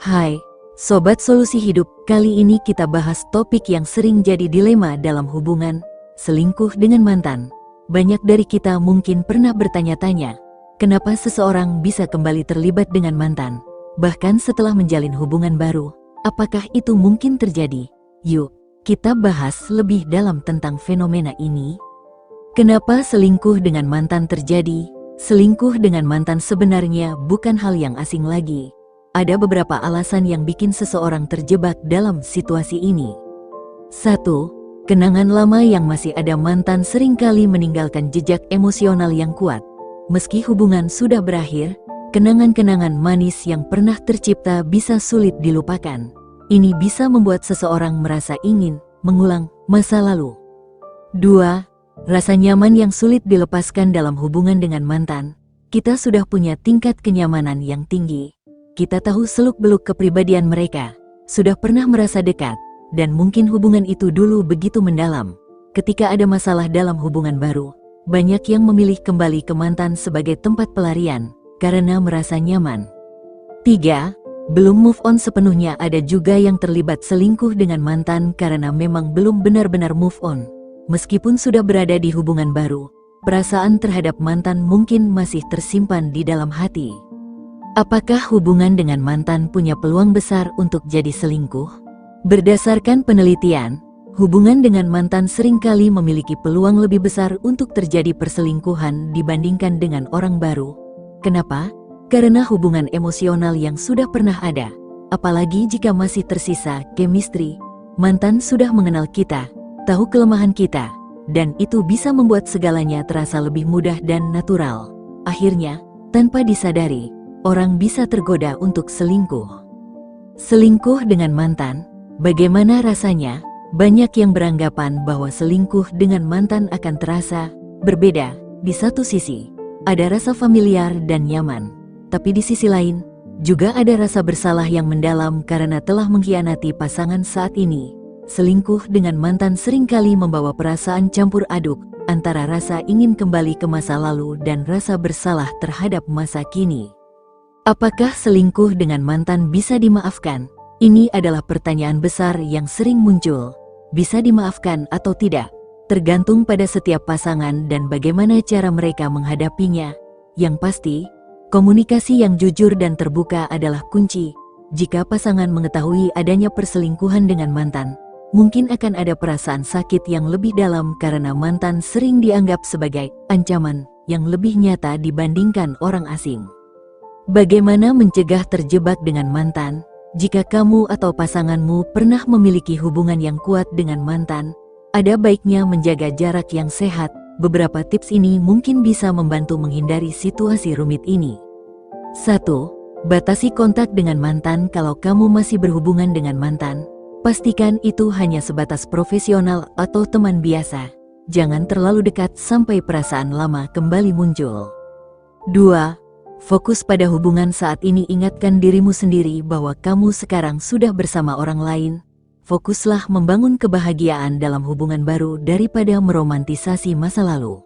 Hai, Sobat Solusi Hidup, kali ini kita bahas topik yang sering jadi dilema dalam hubungan, selingkuh dengan mantan. Banyak dari kita mungkin pernah bertanya-tanya, kenapa seseorang bisa kembali terlibat dengan mantan, bahkan setelah menjalin hubungan baru. Apakah itu mungkin terjadi? Yuk, kita bahas lebih dalam tentang fenomena ini. Kenapa selingkuh dengan mantan terjadi? Selingkuh dengan mantan sebenarnya bukan hal yang asing lagi. Ada beberapa alasan yang bikin seseorang terjebak dalam situasi ini. 1. Kenangan lama yang masih ada. Mantan seringkali meninggalkan jejak emosional yang kuat. Meski hubungan sudah berakhir, kenangan-kenangan manis yang pernah tercipta bisa sulit dilupakan. Ini bisa membuat seseorang merasa ingin mengulang masa lalu. 2. Rasa nyaman yang sulit dilepaskan dalam hubungan dengan mantan. Kita sudah punya tingkat kenyamanan yang tinggi. Kita tahu seluk-beluk kepribadian mereka, sudah pernah merasa dekat, dan mungkin hubungan itu dulu begitu mendalam. Ketika ada masalah dalam hubungan baru, banyak yang memilih kembali ke mantan sebagai tempat pelarian, karena merasa nyaman. 3. Belum move on sepenuhnya. Ada juga yang terlibat selingkuh dengan mantan karena memang belum benar-benar move on. Meskipun sudah berada di hubungan baru, perasaan terhadap mantan mungkin masih tersimpan di dalam hati. Apakah hubungan dengan mantan punya peluang besar untuk jadi selingkuh? Berdasarkan penelitian, hubungan dengan mantan seringkali memiliki peluang lebih besar untuk terjadi perselingkuhan dibandingkan dengan orang baru. Kenapa? Karena hubungan emosional yang sudah pernah ada, apalagi jika masih tersisa chemistry. Mantan sudah mengenal kita, tahu kelemahan kita, dan itu bisa membuat segalanya terasa lebih mudah dan natural. Akhirnya, tanpa disadari, orang bisa tergoda untuk selingkuh. Selingkuh dengan mantan, bagaimana rasanya? Banyak yang beranggapan bahwa selingkuh dengan mantan akan terasa berbeda. Di satu sisi, ada rasa familiar dan nyaman. Tapi di sisi lain, juga ada rasa bersalah yang mendalam karena telah mengkhianati pasangan saat ini. Selingkuh dengan mantan seringkali membawa perasaan campur aduk antara rasa ingin kembali ke masa lalu dan rasa bersalah terhadap masa kini. Apakah selingkuh dengan mantan bisa dimaafkan? Ini adalah pertanyaan besar yang sering muncul. Bisa dimaafkan atau tidak, tergantung pada setiap pasangan dan bagaimana cara mereka menghadapinya. Yang pasti, komunikasi yang jujur dan terbuka adalah kunci. Jika pasangan mengetahui adanya perselingkuhan dengan mantan, mungkin akan ada perasaan sakit yang lebih dalam karena mantan sering dianggap sebagai ancaman yang lebih nyata dibandingkan orang asing. Bagaimana mencegah terjebak dengan mantan? Jika kamu atau pasanganmu pernah memiliki hubungan yang kuat dengan mantan, ada baiknya menjaga jarak yang sehat. Beberapa tips ini mungkin bisa membantu menghindari situasi rumit ini. 1. Batasi kontak dengan mantan. Kalau kamu masih berhubungan dengan mantan, pastikan itu hanya sebatas profesional atau teman biasa. Jangan terlalu dekat sampai perasaan lama kembali muncul. 2. Fokus pada hubungan saat ini. Ingatkan dirimu sendiri bahwa kamu sekarang sudah bersama orang lain. Fokuslah membangun kebahagiaan dalam hubungan baru daripada meromantisasi masa lalu.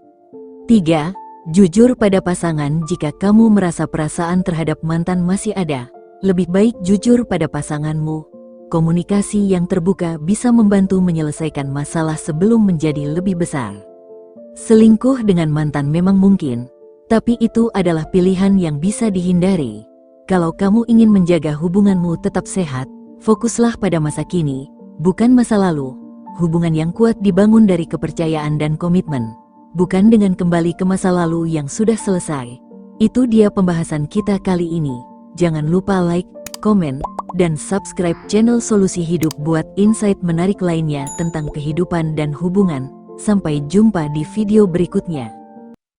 3. Jujur pada pasangan. Jika kamu merasa perasaan terhadap mantan masih ada, lebih baik jujur pada pasanganmu. Komunikasi yang terbuka bisa membantu menyelesaikan masalah sebelum menjadi lebih besar. Selingkuh dengan mantan memang mungkin, tapi itu adalah pilihan yang bisa dihindari. Kalau kamu ingin menjaga hubunganmu tetap sehat, fokuslah pada masa kini, bukan masa lalu. Hubungan yang kuat dibangun dari kepercayaan dan komitmen, bukan dengan kembali ke masa lalu yang sudah selesai. Itu dia pembahasan kita kali ini. Jangan lupa like, komen, dan subscribe channel Solusi Hidup buat insight menarik lainnya tentang kehidupan dan hubungan. Sampai jumpa di video berikutnya.